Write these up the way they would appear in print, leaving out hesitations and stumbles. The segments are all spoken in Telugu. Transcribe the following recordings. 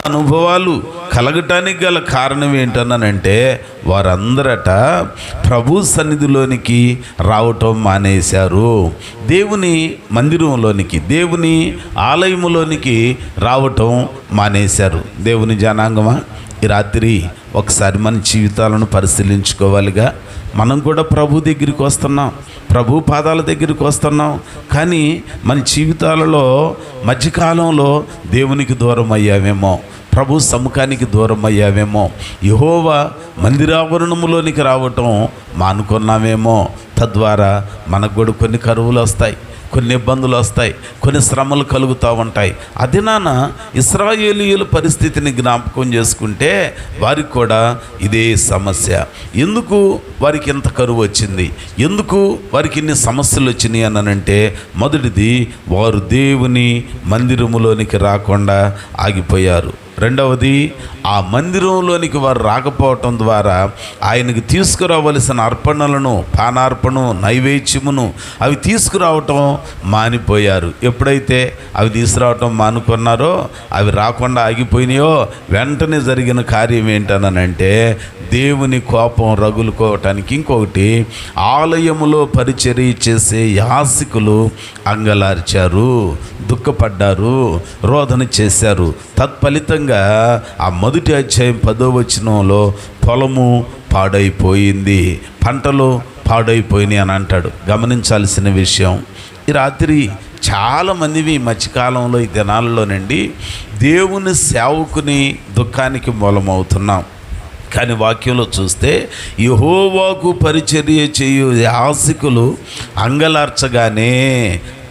అనుభవాలు కలగటానికి గల కారణం ఏంటన్నానంటే వారందరట ప్రభు సన్నిధిలోనికి రావటం మానేశారు. దేవుని మందిరంలోనికి, దేవుని ఆలయములోనికి రావటం మానేశారు. దేవుని జనాంగమా, ఈ రాత్రి ఒకసారి మన జీవితాలను పరిశీలించుకోవాలిగా. మనం కూడా ప్రభు దగ్గరికి వస్తున్నాం, ప్రభు పాదాల దగ్గరికి వస్తున్నాం, కానీ మన జీవితాలలో మధ్యకాలంలో దేవునికి దూరం అయ్యామేమో, ప్రభు సముఖానికి దూరం అయ్యామేమో, యెహోవా మందిరావరణములోనికి రావటం మానుకున్నామేమో. తద్వారా మనకు కూడా కొన్ని కరువులు వస్తాయి, కొన్ని ఇబ్బందులు వస్తాయి, కొన్ని శ్రమలు కలుగుతూ ఉంటాయి. అది నాన్న ఇశ్రాయేలీయుల పరిస్థితిని జ్ఞాపకం చేసుకుంటే వారికి కూడా ఇదే సమస్య. ఎందుకు వారికి ఇంత కరువు వచ్చింది, ఎందుకు వారికి ఇన్ని సమస్యలు వచ్చినాయి అనంటే, మొదటిది వారు దేవుని మందిరములోనికి రాకుండా ఆగిపోయారు. రెండవది, ఆ మందిరంలోనికి వారు రాకపోవటం ద్వారా ఆయనకు తీసుకురావలసిన అర్పణలను, పానార్పణను, నైవేద్యమును అవి తీసుకురావటం మానిపోయారు. ఎప్పుడైతే అవి తీసుకురావటం మానుకున్నారో, అవి రాకుండా ఆగిపోయినాయో, వెంటనే జరిగిన కార్యం ఏంటనంటే దేవుని కోపం రగులుకోవటానికి ఇంకొకటి, ఆలయములో పరిచర్య చేసే యాజకులు అంగలార్చారు, దుఃఖపడ్డారు, రోదన చేశారు. తత్ఫలితంగా ఆ మొదటి అధ్యాయం 10వ వచనంలో పొలము పాడైపోయింది, పంటలు పాడైపోయినాయి అని అంటాడు. గమనించాల్సిన విషయం, ఈ రాత్రి చాలామంది ఈ మధ్యకాలంలో, ఈ దినాలలోనండి దేవుని సేవకుని దుఃఖానికి మూలమవుతున్నాం. కానీ వాక్యంలో చూస్తే యెహోవాకు పరిచర్య చేయు యాజకులు అంగలార్చగానే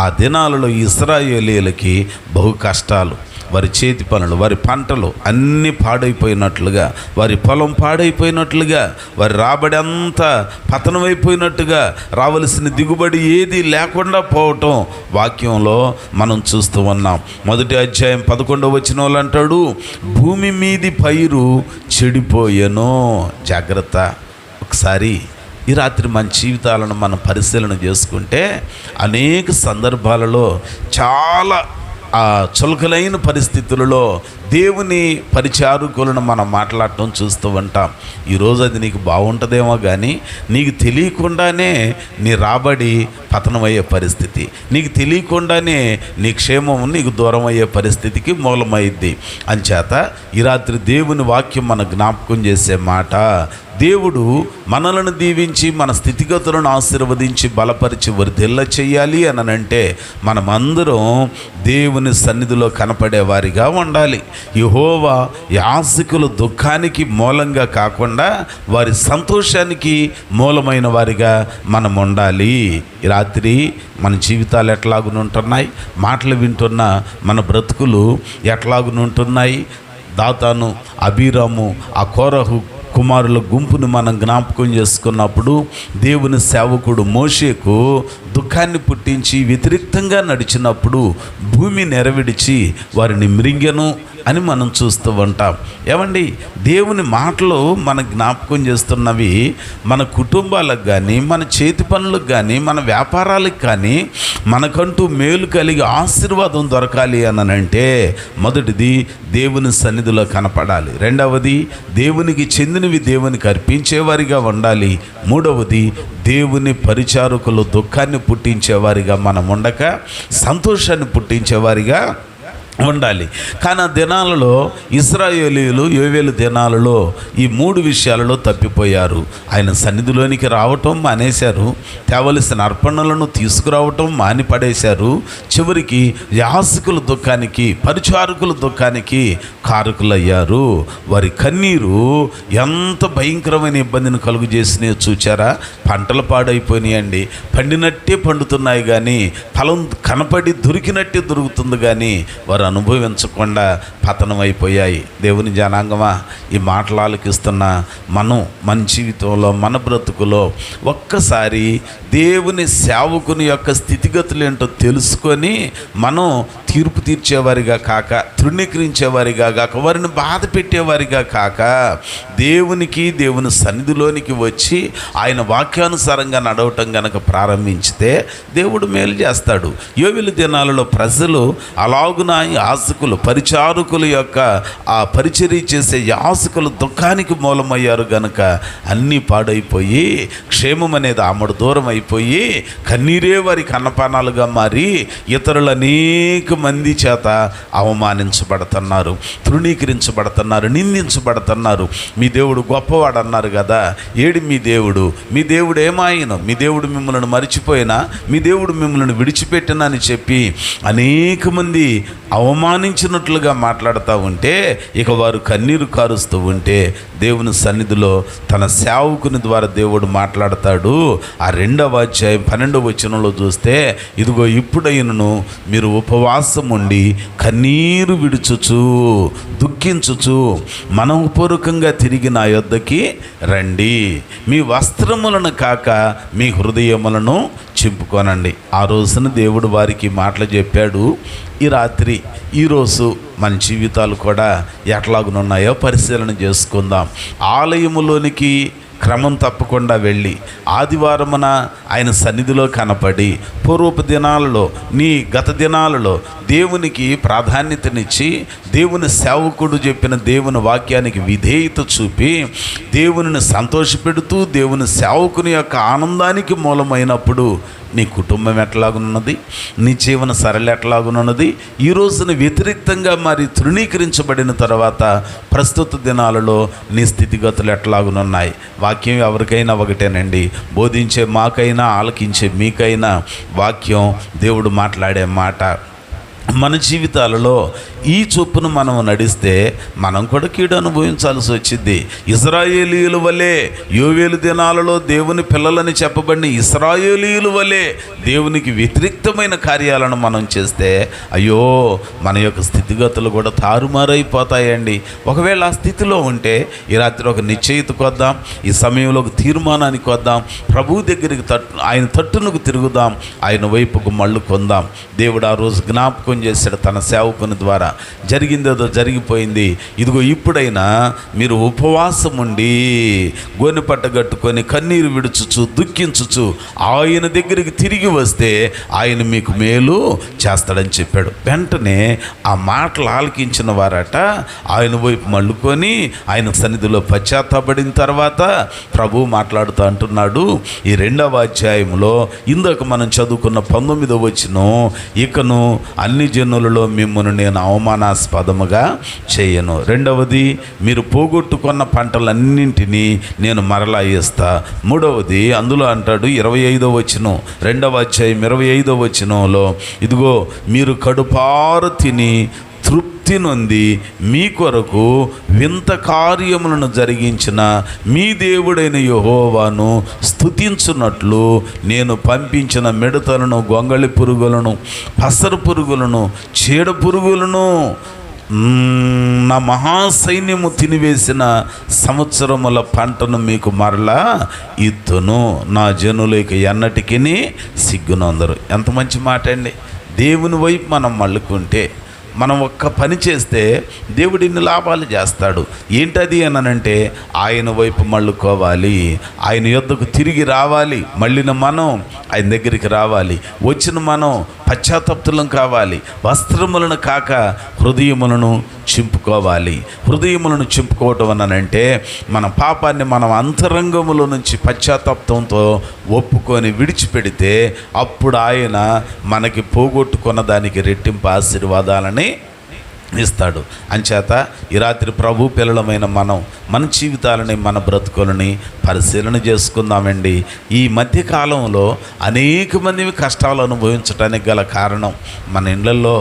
ఆ దినాలలో ఇశ్రాయేలీయులకి బహు కష్టాలు. వారి చేతి పనులు, వారి పంటలు అన్నీ పాడైపోయినట్లుగా, వారి పొలం పాడైపోయినట్లుగా, వారి రాబడి అంతా పతనమైపోయినట్టుగా, రావలసిన దిగుబడి ఏది లేకుండా పోవటం వాక్యంలో మనం చూస్తూ ఉన్నాం. మొదటి అధ్యాయం 11వ వచనంలో అంటాడు, భూమి మీది పైరు చెడిపోయెను. జాగ్రత్త. ఒకసారి ఈ రాత్రి మన జీవితాలను మనం పరిశీలన చేసుకుంటే అనేక సందర్భాలలో చాలా చులకలైన పరిస్థితులలో దేవుని పరిచారకులను మనం మాట్లాడటం చూస్తూ ఉంటాం. ఈరోజు అది నీకు బాగుంటుందేమో కానీ నీకు తెలియకుండానే నీ రాబడి పతనమయ్యే పరిస్థితి, నీకు తెలియకుండానే నీ క్షేమం నీకు దూరం అయ్యే పరిస్థితికి మూలమైద్ది. అంచేత ఈ రాత్రి దేవుని వాక్యం మన జ్ఞాపకం చేసే మాట, దేవుడు మనలను దీవించి మన స్థితిగతులను ఆశీర్వదించి బలపరిచి వర్ధిల్ల చెయ్యాలి అనంటే మనమందరం దేవుని సన్నిధిలో కనపడేవారిగా ఉండాలి. యెహోవా యాజకుల దుఃఖానికి మూలంగా కాకుండా వారి సంతోషానికి మూలమైన వారిగా మనం ఉండాలి. ఈ రాత్రి మన జీవితాలు ఎట్లాగునుంటున్నాయి, మాటలు వింటున్న మన బ్రతుకులు ఎట్లాగునుంటున్నాయి. దాతాను, అబీరాము, ఆ కోరహు కుమారుల గుంపును మనం జ్ఞాపకం చేసుకున్నప్పుడు దేవుని సేవకుడు మోషేకు దుఃఖాన్ని పుట్టించి వ్యతిరేక్తంగా నడిచినప్పుడు భూమి నెరవిడిచి వారిని మృంగెను అని మనం చూస్తూ ఉంటాం. ఏమండి, దేవుని మాటలు మన జ్ఞాపకం చేస్తున్నవి మన కుటుంబాలకు కానీ, మన చేతి పనులకు కానీ, మన వ్యాపారాలకు కానీ మనకంటూ మేలు కలిగి ఆశీర్వాదం దొరకాలి అనంటే మొదటిది దేవుని సన్నిధిలో కనపడాలి. రెండవది దేవునికి చెందినవి దేవునికి అర్పించేవారిగా ఉండాలి. మూడవది దేవుని పరిచారకులు దుఃఖాన్ని పుట్టించేవారిగా మనం ఉండక సంతోషాన్ని పుట్టించేవారిగా ఉండాలి. కానీ ఆ దినాలలో ఇశ్రాయేలీయులు యోవేలు దినాలలో ఈ 3 విషయాలలో తప్పిపోయారు. ఆయన సన్నిధిలోనికి రావటం మానేశారు, తేవలసిన అర్పణలను తీసుకురావటం మానిపడేశారు. చివరికి యాజకుల దుఃఖానికి, పరిచారకుల దుఃఖానికి కారకులయ్యారు. వారి కన్నీరు ఎంత భయంకరమైన ఇబ్బందిని కలుగు చేసినాయో చూచారా? పంటలు పాడైపోయినాయండి, పండినట్టే పండుతున్నాయి కానీ ఫలం కనపడి దొరికినట్టే దొరుకుతుంది కానీ వారు అనుభవించకుండా పతనమైపోయాయి. దేవుని జనాంగమా, ఈ మాటలు ఆలకిస్తున్న మనం మన జీవితంలో, మన బ్రతుకులో ఒక్కసారి దేవుని సేవకుని యొక్క స్థితిగతులు ఏంటో తెలుసుకొని మనం తీర్పు తీర్చేవారిగా కాక, తృణీకరించేవారిగా కాక, వారిని బాధ పెట్టేవారిగా కాక, దేవుని సన్నిధిలోనికి వచ్చి ఆయన వాక్యానుసారంగా నడవటం గనక ప్రారంభించితే దేవుడు మేలు చేస్తాడు. యోవేలు దినాలలో ప్రజలు అలాగున యాజకులు, పరిచారకుల యొక్క ఆ పరిచర్య చేసే యాజకులు దుఃఖానికి మూలమయ్యారు గనక అన్నీ పాడైపోయి, క్షేమం అనేది ఆమడు దూరం అయిపోయి, కన్నీరే వారికి అన్నపానాలుగా మారి ఇతరులు అనేక మంది చేత అవమానించబడుతున్నారు, తృణీకరించబడుతున్నారు, నిందించబడుతున్నారు. మీ దేవుడు గొప్పవాడు అన్నారు కదా, ఏడి మీ దేవుడు ఏమాయను, మీ దేవుడు మిమ్మల్ని మరిచిపోయినా, మీ దేవుడు మిమ్మల్ని విడిచిపెట్టినా అని చెప్పి అనేక మంది అవమానించినట్లుగా మాట్లాడుతూ ఉంటే, ఇక వారు కన్నీరు కారుస్తూ ఉంటే దేవుని సన్నిధిలో తన సేవకుని ద్వారా దేవుడు మాట్లాడతాడు. ఆ 2వ అధ్యాయం 12వ వచనంలో చూస్తే, ఇదిగో ఇప్పుడైనను మీరు ఉపవాసం ఉండి కన్నీరు విడుచుచు దుఃఖించుచు మనఃపూర్వకంగా తిరిగి నా యొద్దకి రండి, మీ వస్త్రములను కాక మీ హృదయములను చింపుకోనండి. ఆ రోజున దేవుడు వారికి మాటలు చెప్పాడు. ఈ రాత్రి ఈరోజు మన జీవితాలు కూడా ఎట్లాగునున్నాయో పరిశీలన చేసుకుందాం. ఆలయములోనికి క్రమం తప్పకుండా వెళ్ళి ఆదివారమున ఆయన సన్నిధిలో కనపడి, పూర్వపు దినాలలో నీ గత దినాలలో దేవునికి ప్రాధాన్యతనిచ్చి, దేవుని సేవకుడు చెప్పిన దేవుని వాక్యానికి విధేయత చూపి, దేవునిని సంతోషపెడుతూ దేవుని సేవకుని యొక్క ఆనందానికి మూలమైనప్పుడు నీ కుటుంబం ఎట్లాగున్నది, నీ జీవన సరళి ఎట్లాగున్నది. ఈ రోజున వ్యతిరేక్తంగా మరి తృణీకరించబడిన తర్వాత ప్రస్తుత దినాలలో నీ స్థితిగతులు ఎట్లాగునున్నాయి. వాక్యం ఎవరికైనా ఒకటేనండి, బోధించే మాకైనా ఆలకించే మీకైనా వాక్యం దేవుడు మాట్లాడే మాట. మన జీవితాలలో ఈ చొప్పున మనం నడిస్తే మనం కూడా కీడు అనుభవించాల్సి వచ్చింది. ఇశ్రాయేలీయుల వలె, యోవేలు దినాలలో దేవుని పిల్లలని చెప్పబడిన ఇశ్రాయేలీయుల వలె దేవునికి వ్యతిరేక్తమైన కార్యాలను మనం చేస్తే అయ్యో మన యొక్క స్థితిగతులు కూడా తారుమారైపోతాయండి. ఒకవేళ ఆ స్థితిలో ఉంటే ఈ రాత్రి ఒక నిశ్చయితకు వద్దాం, ఈ సమయంలో ఒక తీర్మానానికి వద్దాం, ప్రభువు దగ్గరికి ఆయన తట్టునకు తిరుగుదాం, ఆయన వైపుకు మళ్ళు కొందాం. దేవుడు ఆ రోజు జ్ఞాపకం చేశాడు తన సేవకుని ద్వారా. జరిగిందేదో జరిగిపోయింది, ఇదిగో ఇప్పుడైనా మీరు ఉపవాసం ఉండి గోనెపట్ట కట్టుకొని కన్నీరు విడుచుచు దుఃఖించుచు ఆయన దగ్గరికి తిరిగి వస్తే ఆయన మీకు మేలు చేస్తాడని చెప్పాడు. వెంటనే ఆ మాటలు ఆలకించిన వారట ఆయన వైపు మళ్ళుకొని ఆయన సన్నిధిలో పశ్చాత్తాపడిన తర్వాత ప్రభువు మాట్లాడుతూ అంటున్నాడు ఈ 2వ అధ్యాయంలో, ఇందాక మనం చదువుకున్న 19వ వచనం, ఇకను అన్ని జనులలో మిమ్మల్ని నేను అవమానాస్పదముగా చేయను. 2వది, మీరు పోగొట్టుకున్న పంటలన్నింటినీ నేను మరలా ఇస్తా. 3వది, అందులో అంటాడు 25వ వచనం, 2వ అధ్యాయం 25వ వచనంలో, ఇదిగో మీరు కడుపారు తిని తృప్తి నొంది మీ కొరకు వింత కార్యములను జరిగించిన మీ దేవుడైన యెహోవాను స్తుతించున్నట్లు నేను పంపించిన మిడతలను, గొంగళి పురుగులను, పసరు పురుగులను, చీడ పురుగులను నా మహాసైన్యము తినివేసిన సంవత్సరముల పంటను మీకు మరలా ఇత్తును. నా జనులకి ఎన్నటికీ సిగ్గునందరు. ఎంత మంచి మాట అండి. దేవుని వైపు మనం మళ్ళుకుంటే, మనం ఒక్క పని చేస్తే దేవుడు ఇన్ని లాభాలు చేస్తాడు. ఏంటది అనంటే ఆయన వైపు మళ్ళుకోవాలి, ఆయన యొద్దకు తిరిగి రావాలి. మళ్ళిన మనం ఆయన దగ్గరికి రావాలి. వచ్చిన మనం పశ్చాత్తప్తులం కావాలి. వస్త్రములను కాక హృదయములను చింపుకోవాలి. హృదయములను చింపుకోవటం అనంటే మన పాపాన్ని మనం అంతరంగములో నుంచి పశ్చాత్తాపంతో ఒప్పుకొని విడిచిపెడితే అప్పుడు ఆయన మనకి పోగొట్టుకున్న దానికి రెట్టింపు ఆశీర్వాదాలని ఇస్తాడు. అంచేత ఈ రాత్రి ప్రభు పిల్లలమైన మనం మన జీవితాలని, మన బ్రతుకులని పరిశీలన చేసుకుందామండి. ఈ మధ్యకాలంలో అనేక మంది కష్టాలు అనుభవించడానికి గల కారణం మన ఇళ్ళల్లో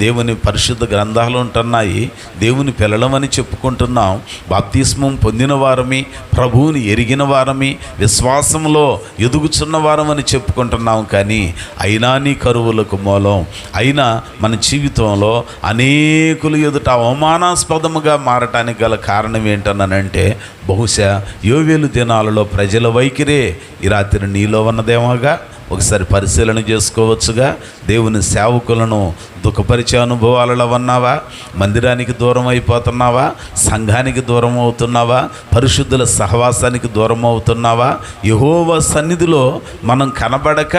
దేవుని పరిశుద్ధ గ్రంథాలు ఉంటున్నాయి. దేవుని పిల్లలమని చెప్పుకుంటున్నాం. బాప్తిస్మం పొందిన వారమి, ప్రభువుని ఎరిగిన వారమి, విశ్వాసంలో ఎదుగుచున్న వారమని చెప్పుకుంటున్నాం. కానీ అయినా నీ కరువులకు మూలం అయినా మన జీవితంలో అనేకులు ఎదుట అవమానాస్పదముగా మారటానికి గల కారణం ఏంటనంటే బహుశా యోవేలు దినాలలో ప్రజల వైఖరే ఈ రాత్రి నీలో ఉన్నదేమోగా, ఒకసారి పరిశీలన చేసుకోవచ్చుగా. దేవుని సేవకులను దుఃఖపరిచే అనుభవాలలో ఉన్నావా? మందిరానికి దూరం అయిపోతున్నావా? సంఘానికి దూరం అవుతున్నావా? పరిశుద్ధుల సహవాసానికి దూరం అవుతున్నావా? యెహోవా సన్నిధిలో మనం కనబడక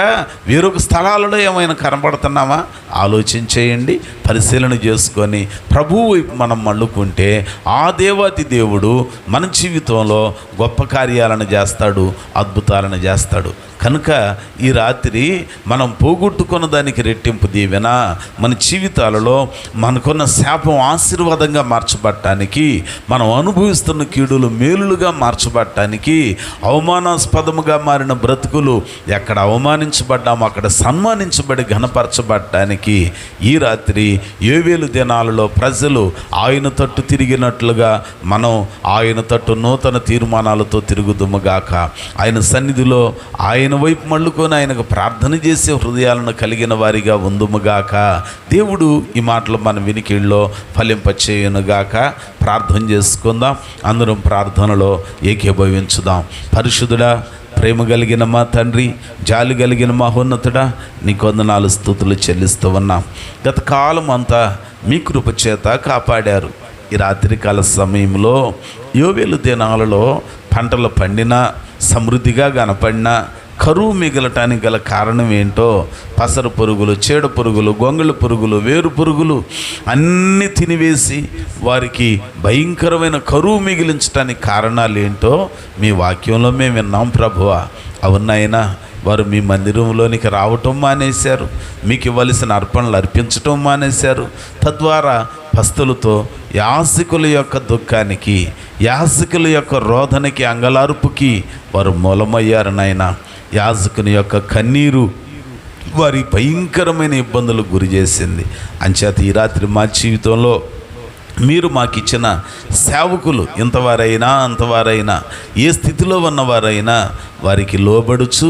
వేరొక స్థలాలలో ఏమైనా కనబడుతున్నామా? ఆలోచించేయండి, పరిశీలన చేసుకొని ప్రభువు వైపు మనం మళ్ళుకుంటే ఆ దేవాతి దేవుడు మన జీవితంలో గొప్ప కార్యాలను చేస్తాడు, అద్భుతాలను చేస్తాడు. కనుక ఈ రాత్రి మనం పోగొట్టుకున్న దానికి రెట్టింపు దీవెన, మన జీవితాలలో మనకున్న శాపం ఆశీర్వాదంగా మార్చబడటానికి, మనం అనుభవిస్తున్న కీడులు మేలులుగా మార్చబడటానికి, అవమానాస్పదముగా మారిన బ్రతుకులు ఎక్కడ అవమానించబడ్డామో అక్కడ సన్మానించబడి ఘనపరచబడటానికి ఈ రాత్రి యోవేలు దినాలలో ప్రజలు ఆయన తట్టు తిరిగినట్లుగా మనం ఆయన తట్టు నూతన తీర్మానాలతో తిరుగుదుముగాక. ఆయన సన్నిధిలో ఆయన వైపు మళ్ళుకొని ఆయనకు ప్రార్థన చేసే హృదయాలను కలిగిన వారిగా ఉందుముగాక. దేవుడు ఈ మాటలు మన వినికిడిలో ఫలింపచేయునుగాక. ప్రార్థన చేసుకుందాం. అందరం ప్రార్థనలో ఏకీభవించుదాం. పరిశుద్ధుడా, ప్రేమ కలిగిన మా తండ్రి, జాలి కలిగిన మహోన్నతుడా, నీకు వందనాలు స్తుతులు చెల్లిస్తూ ఉన్నాం. గత కాలం అంతా మీ కృప చేత కాపాడారు. ఈ రాత్రికాల సమయంలో యోవేలు దినాలలో పంటలు పండినా, సమృద్ధిగా కనపడినా కరువు మిగలటానికి గల కారణం ఏంటో, పసరు పురుగులు, చీడ పురుగులు, గొంగళి పురుగులు, వేరు పురుగులు అన్నీ తినివేసి వారికి భయంకరమైన కరువు మిగిలించడానికి కారణాలు ఏంటో మీ వాక్యంలో మేము విన్నాం ప్రభువా. అవునైనా వారు మీ మందిరంలోనికి రావటం మానేశారు, మీకు ఇవ్వవలసిన అర్పణలు అర్పించటం మానేశారు. తద్వారా పస్తులతో యాజకుల యొక్క దుఃఖానికి, యాజకుల యొక్క రోదనకి, అంగలార్పుకి వారు మూలమయ్యారు నాయన. యాజకుని యొక్క కన్నీరు వారి భయంకరమైన ఇబ్బందులకు గురి చేసింది. అంచేత ఈ రాత్రి మా జీవితంలో మీరు మాకు ఇచ్చిన సేవకులు ఇంతవారైనా అంతవారైనా, ఏ స్థితిలో ఉన్నవారైనా వారికి లోబడుచు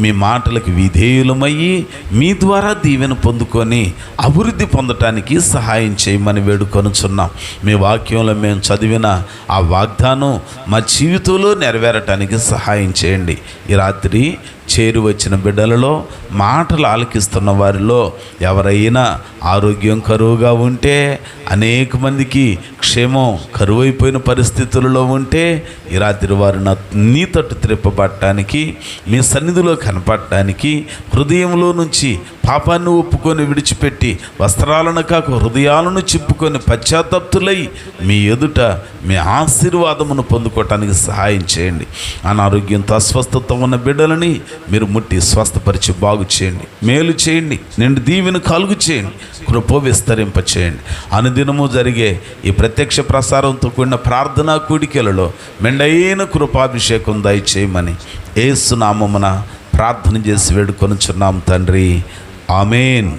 మీ మాటలకు విధేయులమయ్యి మీ ద్వారా దీవెన పొందుకొని అభివృద్ధి పొందటానికి సహాయం చేయమని వేడుకొనుచున్నాం. మీ వాక్యంలో మేము చదివిన ఆ వాగ్దానం మా జీవితంలో నెరవేరటానికి సహాయం చేయండి. ఈ రాత్రి చేరి వచ్చిన బిడ్డలలో, మాటలు ఆలకిస్తున్న వారిలో ఎవరైనా ఆరోగ్యం కరువుగా ఉంటే, అనేక మందికి క్షేమం కరువైపోయిన పరిస్థితులలో ఉంటే ఈ రాత్రి వారు నీ తట్టు త్రిప్పబడటానికి, మీ సన్నిధిలో కనపడటానికి, హృదయంలో నుంచి పాపాన్ని ఒప్పుకొని విడిచిపెట్టి వస్త్రాలను కాక హృదయాలను చిప్పుకొని పశ్చాత్తప్తులై మీ ఎదుట మీ ఆశీర్వాదమును పొందుకోవటానికి సహాయం చేయండి. అనారోగ్యంతో అస్వస్థత ఉన్న బిడ్డలని మీరు ముట్టి స్వస్థపరిచి బాగు చేయండి, మేలు చేయండి, నిండు దీవెన కలుగు చేయండి, కృప విస్తరింప చేయండి. అనుదినము జరిగే ఈ ప్రత్యక్ష ప్రసారంతో కూడిన ప్రార్థనా కూడికలలో మెండైన కృపాభిషేకం దయచేయమని యేసు నామమున ప్రార్థన చేసి వేడుకొనుచున్నాం తండ్రి. ఆమేన్.